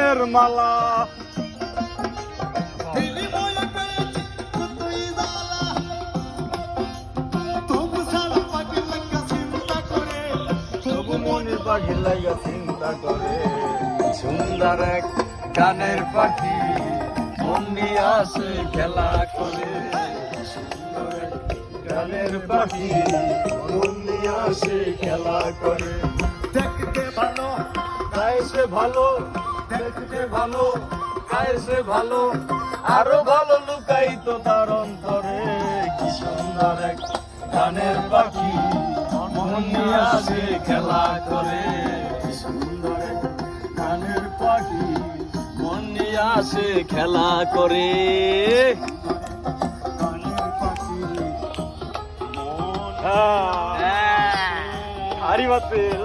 ফুলের মালা। তবু মনে পাখি লাগা চিন্তা করে, সুন্দর এক গানের পাখি মন নিয়ে আসে খেলা করে। সুন্দর এক গানের পাখি মন নিয়ে আসে খেলা করে। দেখতে ভালো গায়ে সে ভালো, দেখতে ভালো গায়ে সে ভালো, আরো ভালো লুকাই তো তার অন্তরে। কি সুন্দর এক গানের পাখি মন নিয়ে আসে খেলা করে। কি সুন্দর এক গানের পাখি মন নিয়ে আসে খেলা করে। গানের পাখি হারি বাতিল।